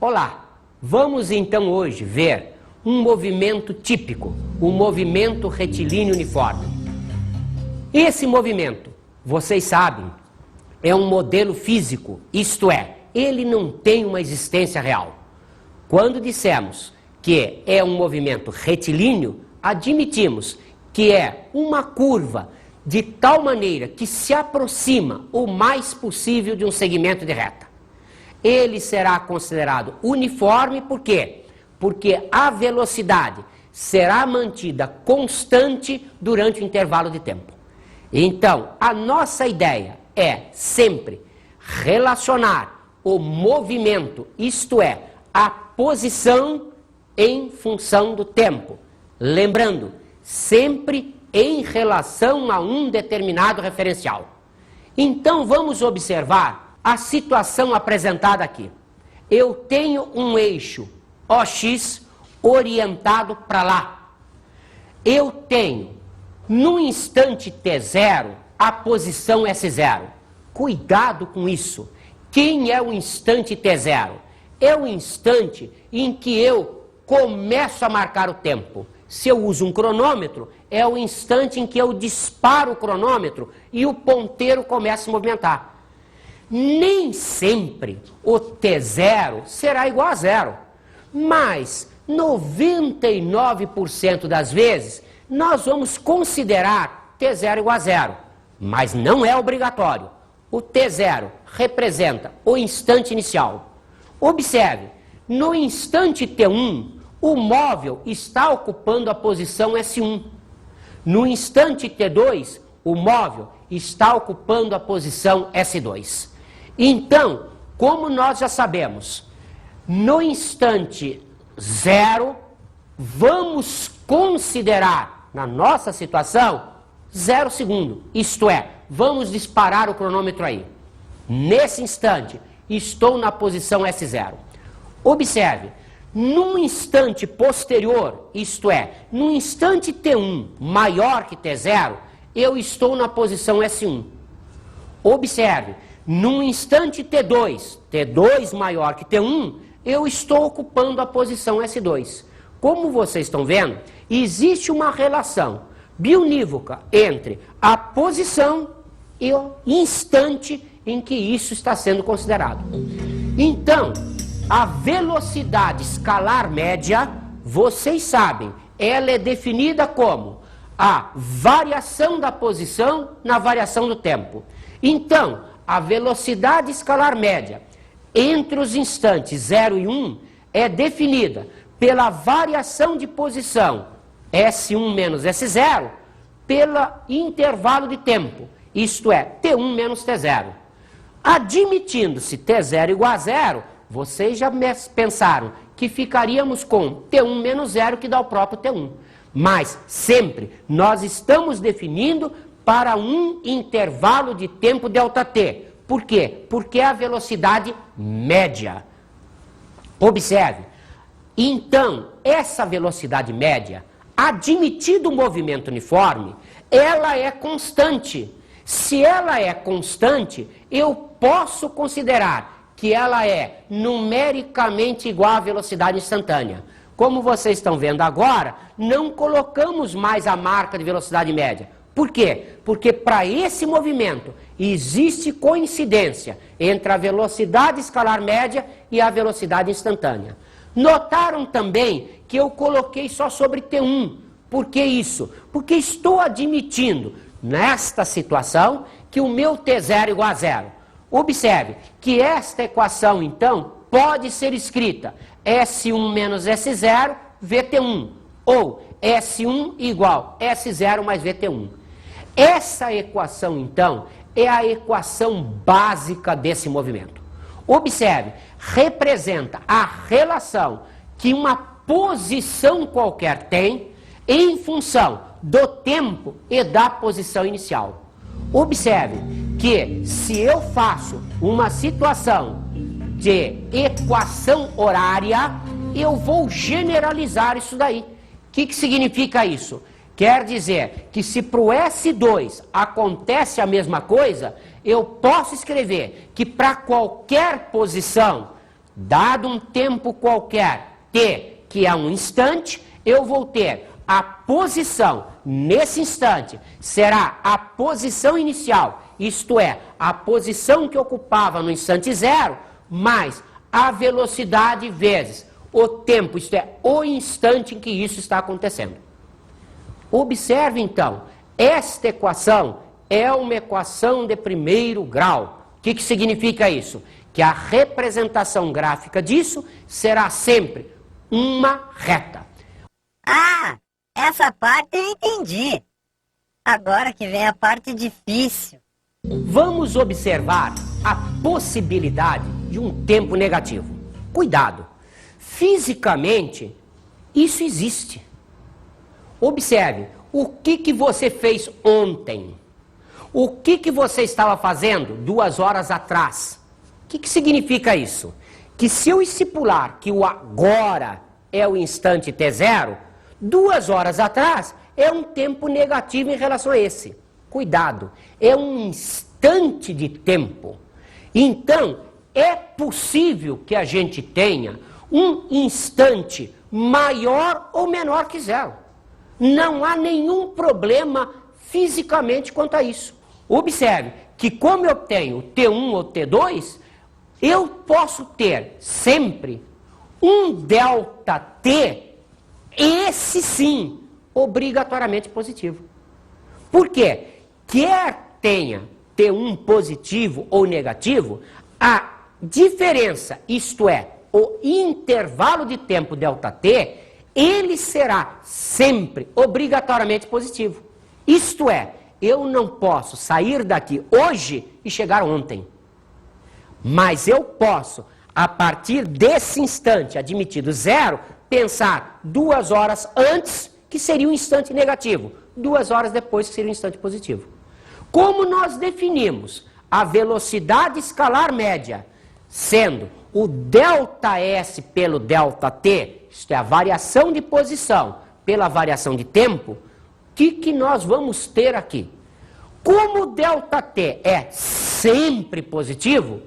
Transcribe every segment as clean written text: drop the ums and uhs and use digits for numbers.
Olá, vamos então hoje ver um movimento típico, o movimento retilíneo uniforme. Esse movimento, vocês sabem, é um modelo físico, isto é, ele não tem uma existência real. Quando dissemos que é um movimento retilíneo, admitimos que é uma curva de tal maneira que se aproxima o mais possível de um segmento de reta. Ele será considerado uniforme, por quê? Porque a velocidade será mantida constante durante o intervalo de tempo. Então, a nossa ideia é sempre relacionar o movimento, isto é, a posição em função do tempo. Lembrando, sempre em relação a um determinado referencial. Então, vamos observar a situação apresentada aqui. Eu tenho um eixo OX orientado para lá. Eu tenho, no instante T0, a posição S0. Cuidado com isso. Quem é o instante T0? É o instante em que eu começo a marcar o tempo. Se eu uso um cronômetro, é o instante em que eu disparo o cronômetro e o ponteiro começa a se movimentar. Nem sempre o T0 será igual a zero, mas 99% das vezes nós vamos considerar T0 igual a zero, mas não é obrigatório. O T0 representa o instante inicial. Observe, no instante T1, o móvel está ocupando a posição S1. No instante T2, o móvel está ocupando a posição S2. Então, como nós já sabemos, no instante 0, vamos considerar, na nossa situação, 0 segundo. Isto é, vamos disparar o cronômetro aí. Nesse instante, estou na posição S0. Observe, num instante posterior, isto é, num instante T1 maior que T0, eu estou na posição S1. Observe, num instante T2, T2 maior que T1, eu estou ocupando a posição S2. Como vocês estão vendo, existe uma relação biunívoca entre a posição e o instante em que isso está sendo considerado. Então, a velocidade escalar média, vocês sabem, ela é definida como a variação da posição na variação do tempo. Então, a velocidade escalar média entre os instantes 0 e 1 é definida pela variação de posição S1 menos S0 pelo intervalo de tempo, isto é, T1 menos T0. Admitindo-se T0 igual a zero, vocês já pensaram que ficaríamos com T1 menos zero, que dá o próprio T1. Mas sempre nós estamos definindo para um intervalo de tempo ΔT. Por quê? Porque é a velocidade média. Observe. Então, essa velocidade média, admitido o movimento uniforme, ela é constante. Se ela é constante, eu posso considerar que ela é numericamente igual à velocidade instantânea. Como vocês estão vendo agora, não colocamos mais a marca de velocidade média. Por quê? Porque para esse movimento existe coincidência entre a velocidade escalar média e a velocidade instantânea. Notaram também que eu coloquei só sobre T1. Por que isso? Porque estou admitindo, nesta situação, que o meu T0 é igual a zero. Observe que esta equação, então, pode ser escrita S1 menos S0, VT1, ou S1 igual S0 mais VT1. Essa equação, então, é a equação básica desse movimento. Observe, representa a relação que uma posição qualquer tem em função do tempo e da posição inicial. Observe que se eu faço uma situação de equação horária, eu vou generalizar isso daí. O que significa isso? Quer dizer que se para o S2 acontece a mesma coisa, eu posso escrever que para qualquer posição dado um tempo qualquer t, que é um instante, eu vou ter a posição nesse instante, será a posição inicial, isto é, a posição que ocupava no instante zero, mais a velocidade vezes o tempo, isto é, o instante em que isso está acontecendo. Observe então, esta equação é uma equação de primeiro grau. O que significa isso? Que a representação gráfica disso será sempre uma reta. Ah, essa parte eu entendi. Agora que vem a parte difícil. Vamos observar a possibilidade de um tempo negativo. Cuidado, fisicamente isso existe. Observe, o que você fez ontem? O que você estava fazendo 2 horas atrás? O que significa isso? Que se eu estipular que o agora é o instante t0, 2 horas atrás é um tempo negativo em relação a esse. Cuidado, é um instante de tempo. Então, é possível que a gente tenha um instante maior ou menor que zero. Não há nenhum problema fisicamente quanto a isso. Observe que como eu tenho T1 ou T2, eu posso ter sempre um ΔT, esse sim, obrigatoriamente positivo. Por quê? Quer tenha T1 positivo ou negativo, a diferença, isto é, o intervalo de tempo ΔT, ele será sempre obrigatoriamente positivo. Isto é, eu não posso sair daqui hoje e chegar ontem. Mas eu posso, a partir desse instante admitido zero, pensar 2 horas antes, que seria um instante negativo, 2 horas depois, que seria um instante positivo. Como nós definimos a velocidade escalar média sendo o ΔS pelo ΔT, isto é, a variação de posição pela variação de tempo, o que nós vamos ter aqui? Como o ΔT é sempre positivo,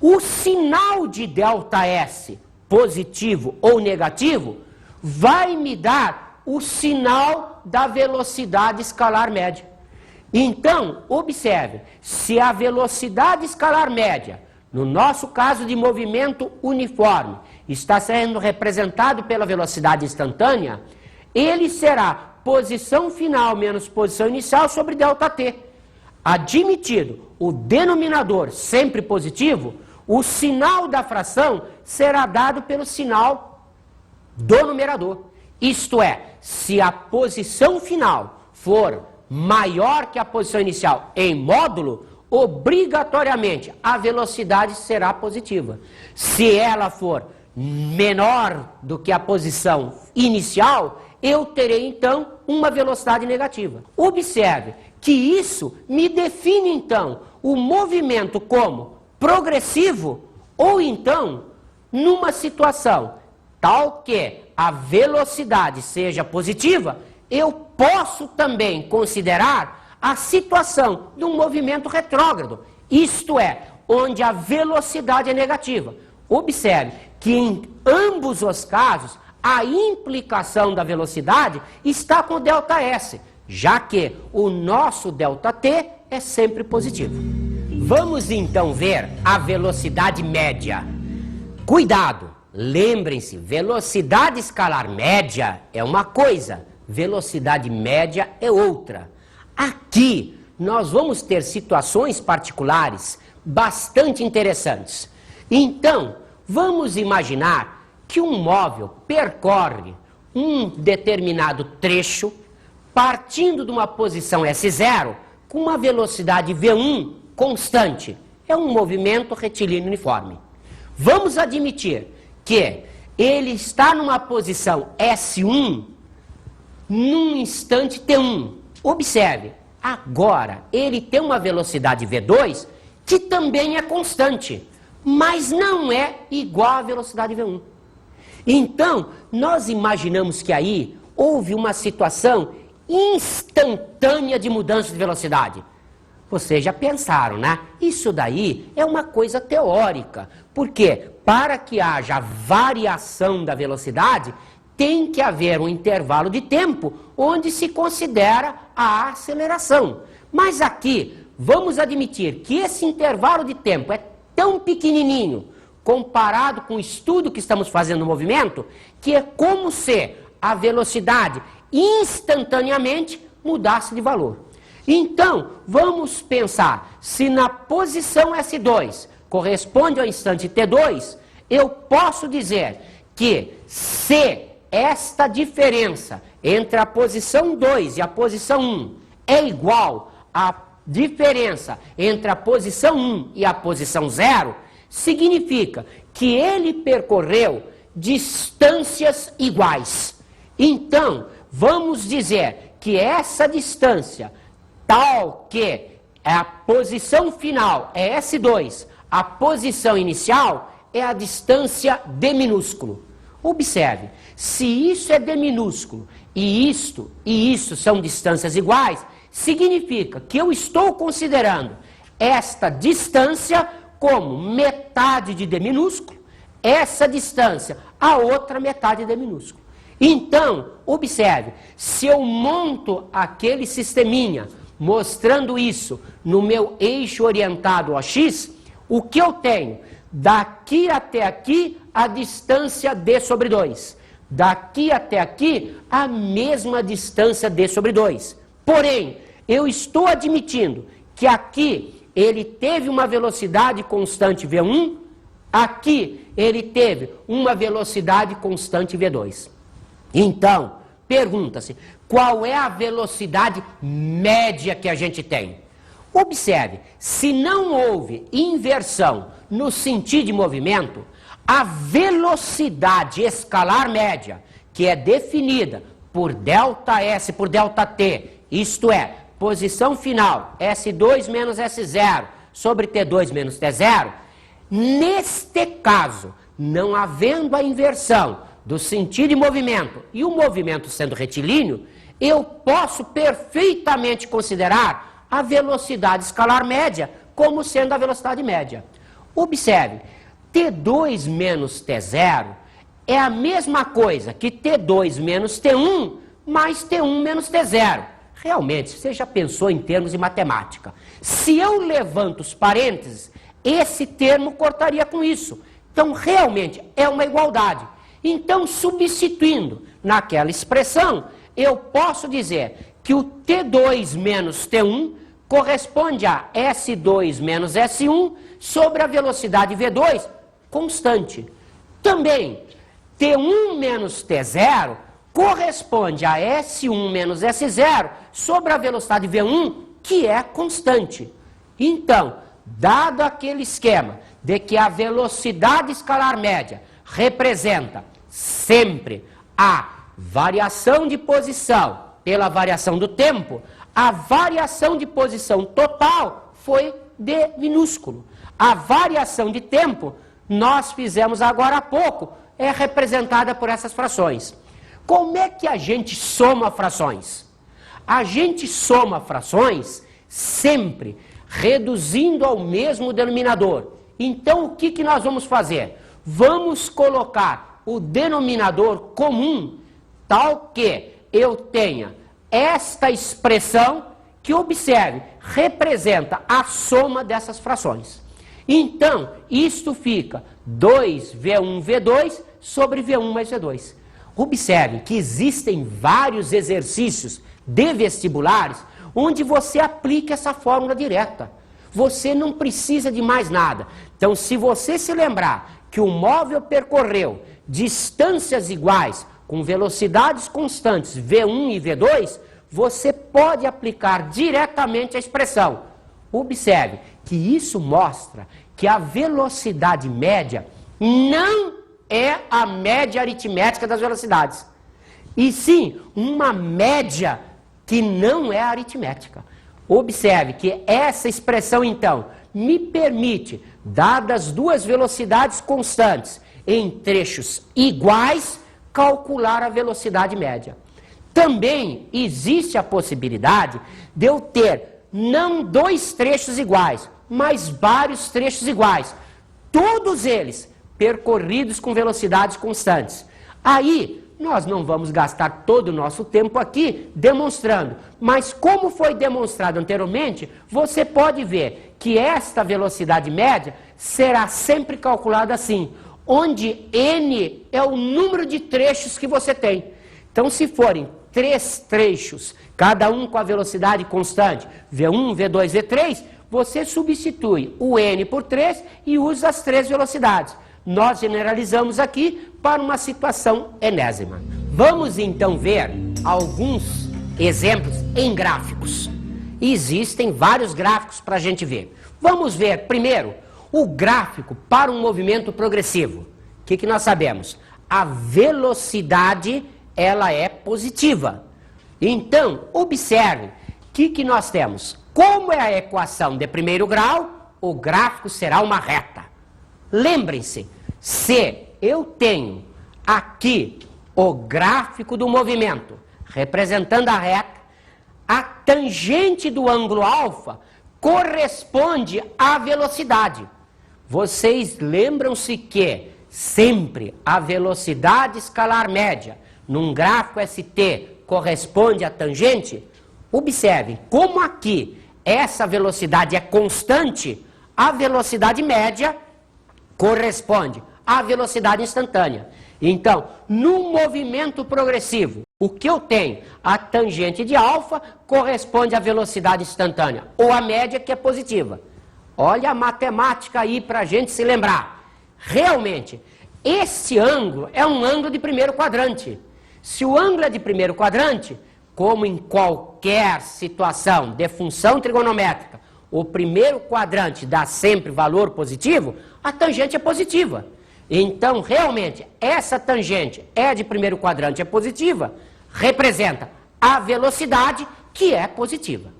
o sinal de ΔS, positivo ou negativo, vai me dar o sinal da velocidade escalar média. Então, observe, se a velocidade escalar média, no nosso caso de movimento uniforme, está sendo representado pela velocidade instantânea, ele será posição final menos posição inicial sobre ΔT. Admitido o denominador sempre positivo, o sinal da fração será dado pelo sinal do numerador. Isto é, se a posição final for maior que a posição inicial em módulo, obrigatoriamente a velocidade será positiva. Se ela for menor do que a posição inicial, eu terei então uma velocidade negativa. Observe que isso me define então o movimento como progressivo ou então numa situação tal que a velocidade seja positiva, eu posso também considerar a situação de um movimento retrógrado, isto é, onde a velocidade é negativa. Observe que em ambos os casos a implicação da velocidade está com o ΔS, já que o nosso ΔT é sempre positivo. Vamos então ver a velocidade média. Cuidado, lembrem-se, velocidade escalar média é uma coisa, velocidade média é outra. Aqui nós vamos ter situações particulares bastante interessantes. Então, vamos imaginar que um móvel percorre um determinado trecho partindo de uma posição S0 com uma velocidade V1 constante. É um movimento retilíneo uniforme. Vamos admitir que ele está numa posição S1 num instante T1. Observe, agora ele tem uma velocidade V2 que também é constante, mas não é igual à velocidade V1. Então, nós imaginamos que aí houve uma situação instantânea de mudança de velocidade. Vocês já pensaram, né? Isso daí é uma coisa teórica. Porque para que haja variação da velocidade, tem que haver um intervalo de tempo onde se considera a aceleração. Mas aqui, vamos admitir que esse intervalo de tempo é tão pequenininho, comparado com o estudo que estamos fazendo no movimento, que é como se a velocidade instantaneamente mudasse de valor. Então, vamos pensar, se na posição S2 corresponde ao instante T2, eu posso dizer que se esta diferença entre a posição 2 e a posição 1 é igual à diferença entre a posição 1 e a posição 0, significa que ele percorreu distâncias iguais. Então, vamos dizer que essa distância, tal que a posição final é S2, a posição inicial é a distância d minúsculo. Observe, se isso é d minúsculo e isto são distâncias iguais, significa que eu estou considerando esta distância como metade de d minúsculo, essa distância a outra metade de d minúsculo. Então, observe, se eu monto aquele sisteminha mostrando isso no meu eixo orientado a x, o que eu tenho? Daqui até aqui, a distância d sobre 2. Daqui até aqui, a mesma distância d sobre 2. Porém, eu estou admitindo que aqui ele teve uma velocidade constante v1, aqui ele teve uma velocidade constante v2. Então, pergunta-se, qual é a velocidade média que a gente tem? Observe, se não houve inversão no sentido de movimento, a velocidade escalar média, que é definida por ΔS por ΔT, isto é, posição final, S2 menos S0 sobre T2 menos T0, neste caso, não havendo a inversão do sentido de movimento e o movimento sendo retilíneo, eu posso perfeitamente considerar a velocidade escalar média como sendo a velocidade média. Observe, T2 menos T0 é a mesma coisa que T2 menos T1 mais T1 menos T0. Realmente, você já pensou em termos de matemática. Se eu levanto os parênteses, esse termo cortaria com isso. Então, realmente, é uma igualdade. Então, substituindo naquela expressão, eu posso dizer que o T2 menos T1 corresponde a S2 menos S1 sobre a velocidade V2 constante. Também, T1 menos T0 corresponde a S1 menos S0 sobre a velocidade V1, que é constante. Então, dado aquele esquema de que a velocidade escalar média representa sempre a variação de posição pela variação do tempo, a variação de posição total foi d minúsculo. A variação de tempo, nós fizemos agora há pouco, é representada por essas frações. Como é que a gente soma frações? A gente soma frações sempre reduzindo ao mesmo denominador. Então, o que nós vamos fazer? Vamos colocar o denominador comum tal que eu tenha esta expressão que, observe, representa a soma dessas frações. Então, isto fica 2V1V2 sobre V1 mais V2. Observe que existem vários exercícios de vestibulares onde você aplica essa fórmula direta. Você não precisa de mais nada. Então, se você se lembrar que o móvel percorreu distâncias iguais com velocidades constantes V1 e V2, você pode aplicar diretamente a expressão. Observe que isso mostra que a velocidade média não é a média aritmética das velocidades, e sim uma média que não é aritmética. Observe que essa expressão, então, me permite, dadas duas velocidades constantes em trechos iguais, calcular a velocidade média. Também existe a possibilidade de eu ter não dois trechos iguais, mas vários trechos iguais. todos eles percorridos com velocidades constantes. Aí, nós não vamos gastar todo o nosso tempo aqui demonstrando, mas como foi demonstrado anteriormente, você pode ver que esta velocidade média será sempre calculada assim, onde n é o número de trechos que você tem. Então, se forem 3 trechos, cada um com a velocidade constante, V1, V2, V3, você substitui o n por 3 e usa as 3 velocidades. Nós generalizamos aqui para uma situação enésima. Vamos então ver alguns exemplos em gráficos. Existem vários gráficos para a gente ver. Vamos ver primeiro o gráfico para um movimento progressivo. O que nós sabemos? A velocidade, ela é positiva. Então, observe o que nós temos. Como é a equação de primeiro grau, o gráfico será uma reta. Lembrem-se, se eu tenho aqui o gráfico do movimento representando a reta, a tangente do ângulo alfa corresponde à velocidade. Vocês lembram-se que sempre a velocidade escalar média num gráfico ST corresponde à tangente? Observem, como aqui essa velocidade é constante, a velocidade média corresponde à velocidade instantânea. Então, no movimento progressivo, o que eu tenho? A tangente de alfa corresponde à velocidade instantânea, ou a média, que é positiva. Olha a matemática aí para a gente se lembrar. Realmente, esse ângulo é um ângulo de primeiro quadrante. Se o ângulo é de primeiro quadrante, como em qualquer situação de função trigonométrica, o primeiro quadrante dá sempre valor positivo, a tangente é positiva. Então, realmente, essa tangente é de primeiro quadrante, é positiva, representa a velocidade, que é positiva.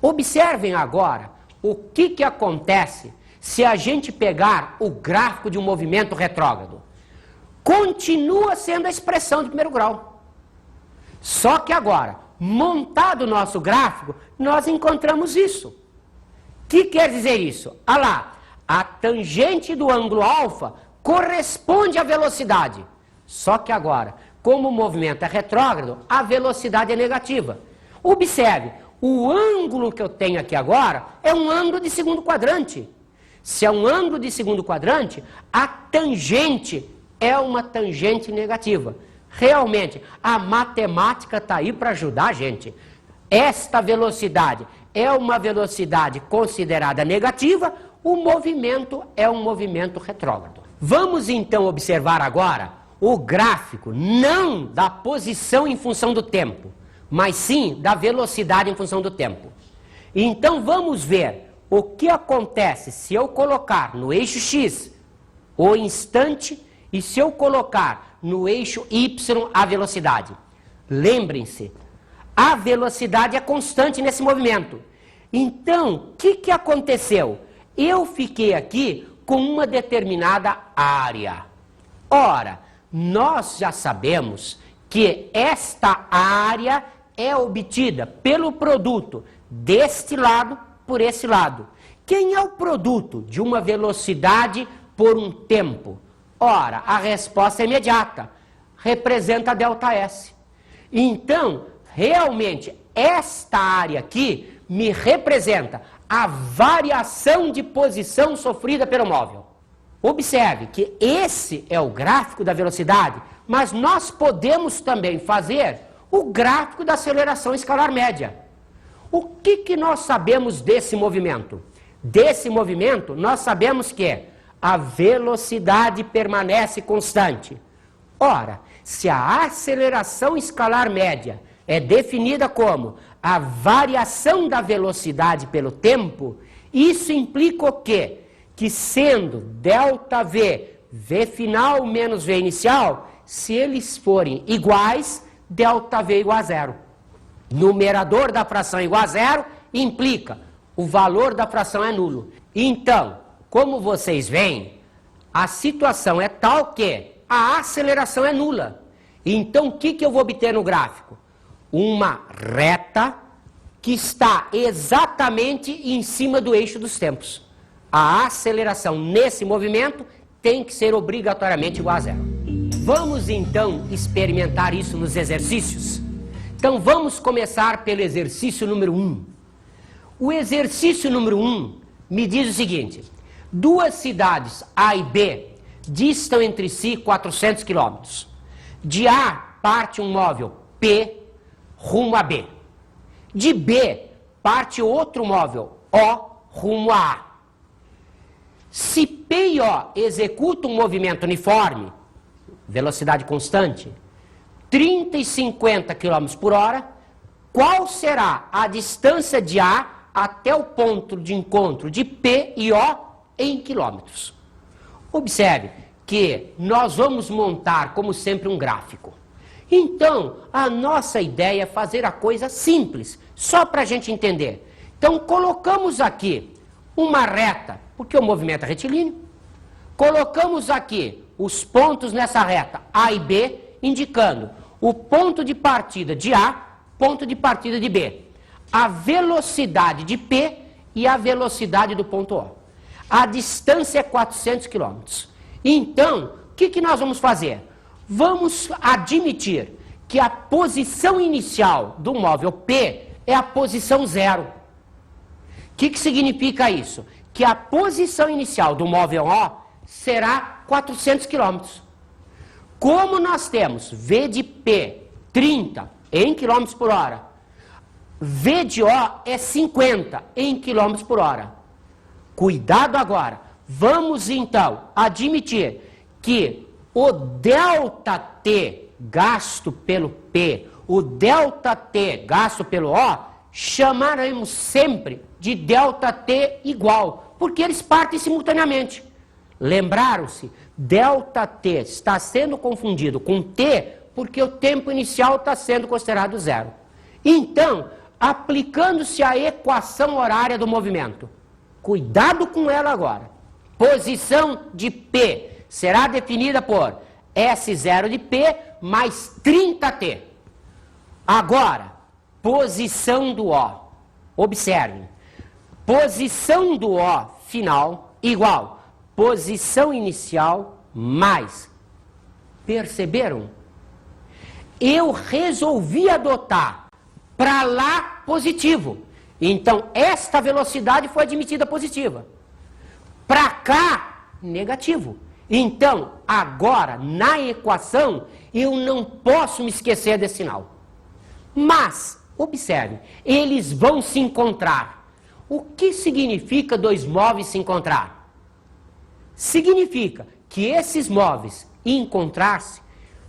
Observem agora o que acontece se a gente pegar o gráfico de um movimento retrógrado. Continua sendo a expressão de primeiro grau. Só que agora, montado o nosso gráfico, nós encontramos isso. O que quer dizer isso? Olha lá, a tangente do ângulo alfa corresponde à velocidade. Só que agora, como o movimento é retrógrado, a velocidade é negativa. Observe, o ângulo que eu tenho aqui agora é um ângulo de segundo quadrante. Se é um ângulo de segundo quadrante, a tangente é uma tangente negativa. Realmente, a matemática está aí para ajudar a gente. Esta velocidade é uma velocidade considerada negativa, o movimento é um movimento retrógrado. Vamos então observar agora o gráfico, não da posição em função do tempo, mas sim da velocidade em função do tempo. Então vamos ver o que acontece se eu colocar no eixo X o instante e se eu colocar no eixo Y a velocidade. Lembrem-se, a velocidade é constante nesse movimento. Então, o que aconteceu? Eu fiquei aqui com uma determinada área. Ora, nós já sabemos que esta área é obtida pelo produto deste lado por esse lado. Quem é o produto de uma velocidade por um tempo? Ora, a resposta é imediata. Representa ΔS. Então, realmente, esta área aqui me representa a variação de posição sofrida pelo móvel. Observe que esse é o gráfico da velocidade, mas nós podemos também fazer o gráfico da aceleração escalar média. O que nós sabemos desse movimento? Desse movimento, nós sabemos que a velocidade permanece constante. Ora, se a aceleração escalar média é definida como a variação da velocidade pelo tempo, isso implica o quê? Que sendo ΔV, V final menos V inicial, se eles forem iguais, ΔV igual a zero. Numerador da fração igual a zero, implica o valor da fração é nulo. Então, como vocês veem, a situação é tal que a aceleração é nula. Então, o que eu vou obter no gráfico? Uma reta que está exatamente em cima do eixo dos tempos. a aceleração nesse movimento tem que ser obrigatoriamente igual a zero. Vamos então experimentar isso nos exercícios? Então vamos começar pelo exercício número 1. O exercício número 1 me diz o seguinte: duas cidades A e B distam entre si 400 km. De A parte um móvel P rumo a B. De B parte outro móvel O rumo a A. Se P e O executam um movimento uniforme, velocidade constante, 30 e 50 km por hora, qual será a distância de A até o ponto de encontro de P e O em quilômetros? Observe que nós vamos montar, como sempre, um gráfico. Então, a nossa ideia é fazer a coisa simples, só para a gente entender. Então, colocamos aqui uma reta, porque o movimento é retilíneo. Colocamos aqui os pontos nessa reta A e B, indicando o ponto de partida de A, ponto de partida de B, a velocidade de P e a velocidade do ponto O. A distância é 400 km. Então, o que nós vamos fazer? Vamos admitir que a posição inicial do móvel P é a posição zero. O que significa isso? Que a posição inicial do móvel O será 400 km. Como nós temos V de P 30 em km por hora, V de O é 50 em km por hora. Cuidado agora. Vamos então admitir que o ΔT gasto pelo P, o ΔT gasto pelo O, chamaremos sempre de ΔT igual, porque eles partem simultaneamente. Lembraram-se? ΔT está sendo confundido com T porque o tempo inicial está sendo considerado zero. Então, aplicando-se a equação horária do movimento, cuidado com ela agora. Posição de P será definida por S0 de P mais 30T. Agora, posição do O. Observem. Posição do O final igual posição inicial mais. Perceberam? Eu resolvi adotar para lá positivo. Então, esta velocidade foi admitida positiva. Para cá, negativo. Então, agora, na equação, eu não posso me esquecer desse sinal. Mas, observe, eles vão se encontrar. O que significa dois móveis se encontrar? Significa que esses móveis encontrar-se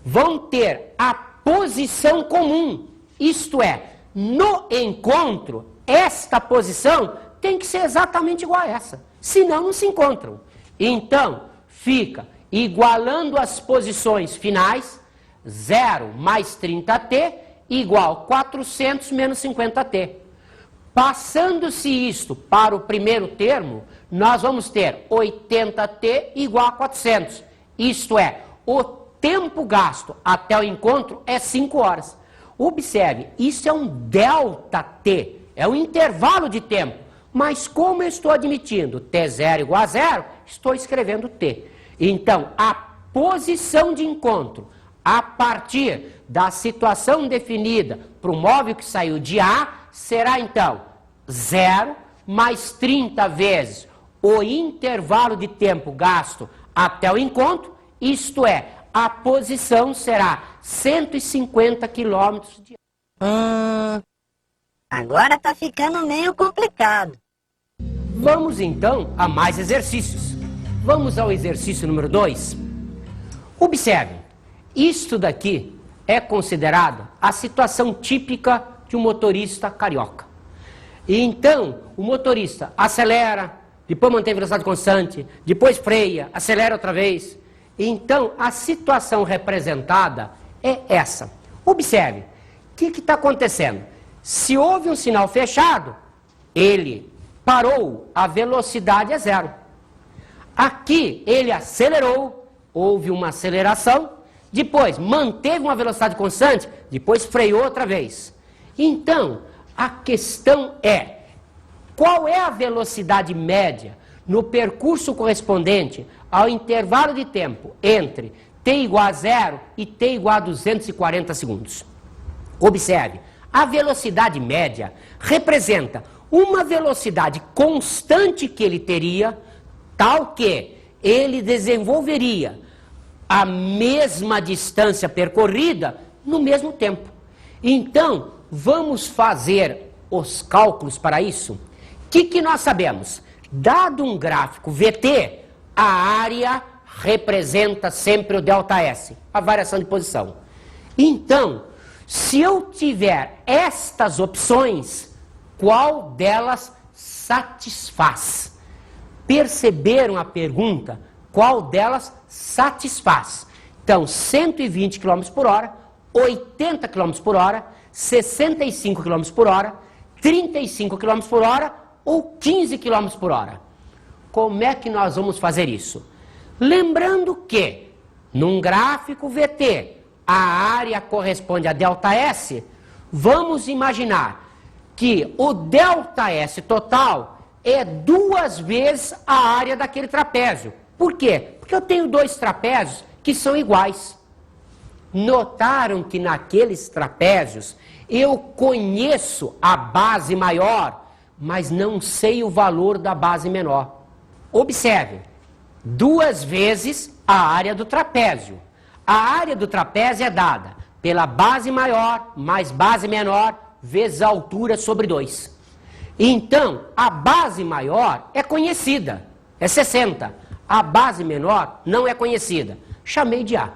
vão ter a posição comum. Isto é, no encontro, esta posição tem que ser exatamente igual a essa. Senão, não se encontram. Então, fica igualando as posições finais, 0 mais 30T igual 400 menos 50T. Passando-se isto para o primeiro termo, nós vamos ter 80T igual a 400. Isto é, o tempo gasto até o encontro é 5 horas. Observe, isso é um ΔT, é um intervalo de tempo. Mas como eu estou admitindo T0 igual a 0, estou escrevendo T. Então, a posição de encontro a partir da situação definida para o móvel que saiu de A será então 0 mais 30 vezes o intervalo de tempo gasto até o encontro, isto é, a posição será 150 km de Agora tá ficando meio complicado. Vamos então a mais exercícios. Vamos ao exercício número 2. Observe, isto daqui é considerado a situação típica de um motorista carioca. E então, o motorista acelera, depois mantém velocidade constante, depois freia, acelera outra vez. Então, a situação representada é essa. Observe, o que está acontecendo? Se houve um sinal fechado, ele parou, a velocidade é 0. Aqui, ele acelerou, houve uma aceleração, depois manteve uma velocidade constante, depois freou outra vez. Então, a questão é, qual é a velocidade média no percurso correspondente ao intervalo de tempo entre t igual a 0 e t igual a 240 segundos. Observe, a velocidade média representa uma velocidade constante que ele teria, tal que ele desenvolveria a mesma distância percorrida no mesmo tempo. Então, vamos fazer os cálculos para isso. O que nós sabemos? Dado um gráfico VT, a área representa sempre o ΔS, a variação de posição. Então, se eu tiver estas opções, qual delas satisfaz? Perceberam a pergunta? Qual delas satisfaz? Então, 120 km por hora, 80 km por hora, 65 km por hora, 35 km por hora ou 15 km por hora. Como é que nós vamos fazer isso? Lembrando que, num gráfico VT, a área corresponde a ΔS, vamos imaginar que o ΔS total é 2 vezes a área daquele trapézio. Por quê? Porque eu tenho 2 trapézios que são iguais. Notaram que naqueles trapézios eu conheço a base maior, mas não sei o valor da base menor. Observe, 2 vezes a área do trapézio. A área do trapézio é dada pela base maior mais base menor vezes a altura sobre 2. Então, a base maior é conhecida, é 60. A base menor não é conhecida. Chamei de A.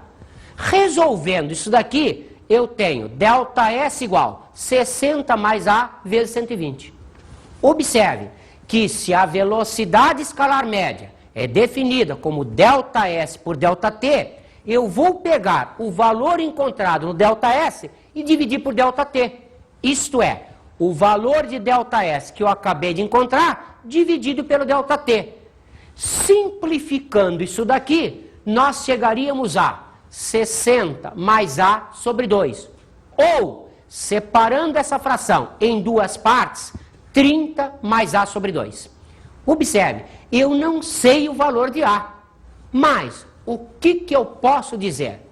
Resolvendo isso daqui, eu tenho ΔS igual 60 mais A vezes 120. Observe que se a velocidade escalar média é definida como ΔS por ΔT, eu vou pegar o valor encontrado no ΔS e dividir por ΔT. Isto é, o valor de ΔS que eu acabei de encontrar, dividido pelo ΔT. Simplificando isso daqui, nós chegaríamos a 60 mais A sobre 2. Ou, separando essa fração em 2 partes, 30 mais A sobre 2. Observe, eu não sei o valor de A, mas o que eu posso dizer?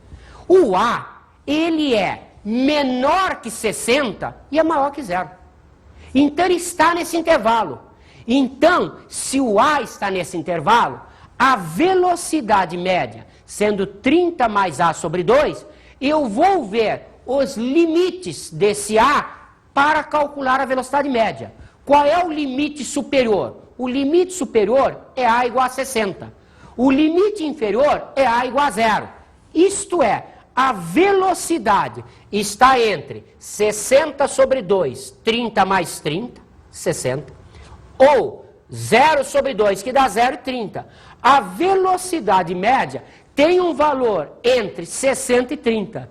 O A, ele é menor que 60 e é maior que 0. Então ele está nesse intervalo. Então, se o A está nesse intervalo, a velocidade média, sendo 30 mais A sobre 2, eu vou ver os limites desse A para calcular a velocidade média. Qual é o limite superior? O limite superior é A igual a 60. O limite inferior é A igual a 0. Isto é, a velocidade está entre 60 sobre 2, 30 mais 30, 60, ou 0 sobre 2, que dá 0 e 30. A velocidade média tem um valor entre 60 e 30.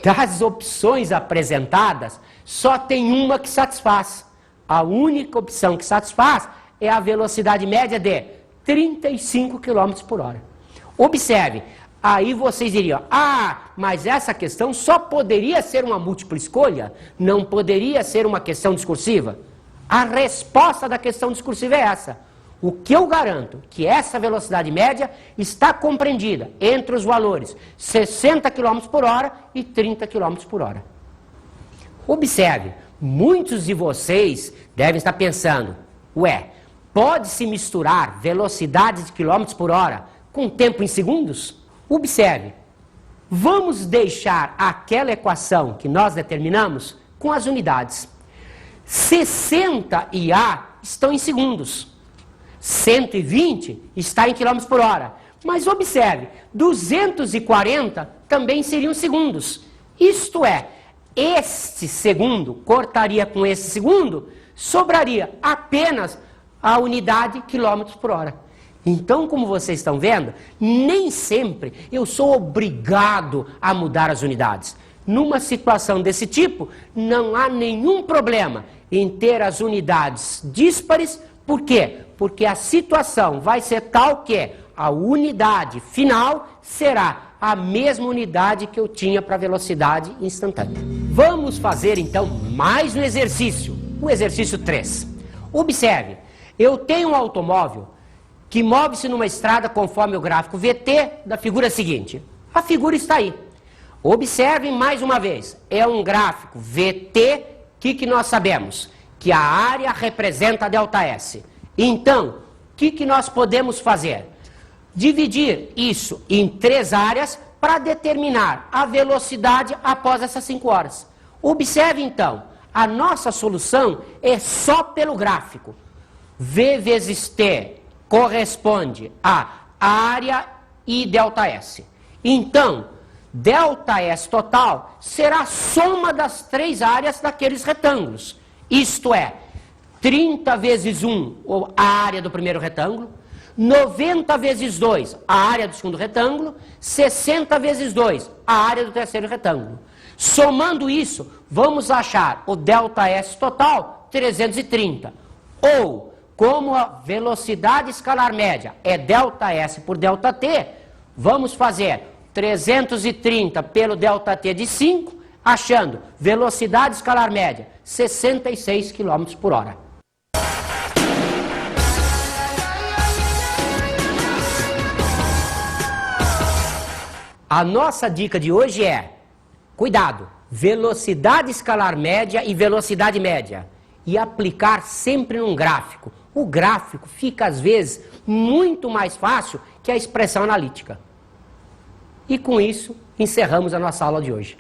Das opções apresentadas, só tem uma que satisfaz. A única opção que satisfaz é a velocidade média de 35 km por hora. Observe, aí vocês diriam, mas essa questão só poderia ser uma múltipla escolha? Não poderia ser uma questão discursiva? A resposta da questão discursiva é essa. O que eu garanto que essa velocidade média está compreendida entre os valores 60 km por hora e 30 km por hora. Observe, muitos de vocês devem estar pensando, pode-se misturar velocidade de quilômetros por hora com tempo em segundos? Observe, vamos deixar aquela equação que nós determinamos com as unidades. 60 e A estão em segundos. 120 está em quilômetros por hora. Mas observe, 240 também seriam segundos. Isto é, este segundo cortaria com esse segundo, sobraria apenas a unidade quilômetros por hora. Então, como vocês estão vendo, nem sempre eu sou obrigado a mudar as unidades. Numa situação desse tipo, não há nenhum problema em ter as unidades díspares. Por quê? Porque a situação vai ser tal que a unidade final será a mesma unidade que eu tinha para a velocidade instantânea. Vamos fazer então mais um exercício, o exercício 3. Observe, eu tenho um automóvel que move-se numa estrada conforme o gráfico VT da figura seguinte. A figura está aí. Observem mais uma vez, é um gráfico VT, que nós sabemos? Que a área representa ΔS. Então, o que nós podemos fazer? Dividir isso em 3 áreas para determinar a velocidade após essas 5 horas. Observe então, a nossa solução é só pelo gráfico. V vezes T corresponde a área e ΔS. Então, ΔS total será a soma das 3 áreas daqueles retângulos. Isto é, 30 vezes 1, a área do primeiro retângulo, 90 vezes 2, a área do segundo retângulo, 60 vezes 2, a área do terceiro retângulo. Somando isso, vamos achar o ΔS total, 330. Ou, como a velocidade escalar média é ΔS por ΔT, vamos fazer 330 pelo ΔT de 5, achando velocidade escalar média, 66 km por hora. A nossa dica de hoje é, cuidado, velocidade escalar média e velocidade média. E aplicar sempre num gráfico. O gráfico fica, às vezes, muito mais fácil que a expressão analítica. E com isso, encerramos a nossa aula de hoje.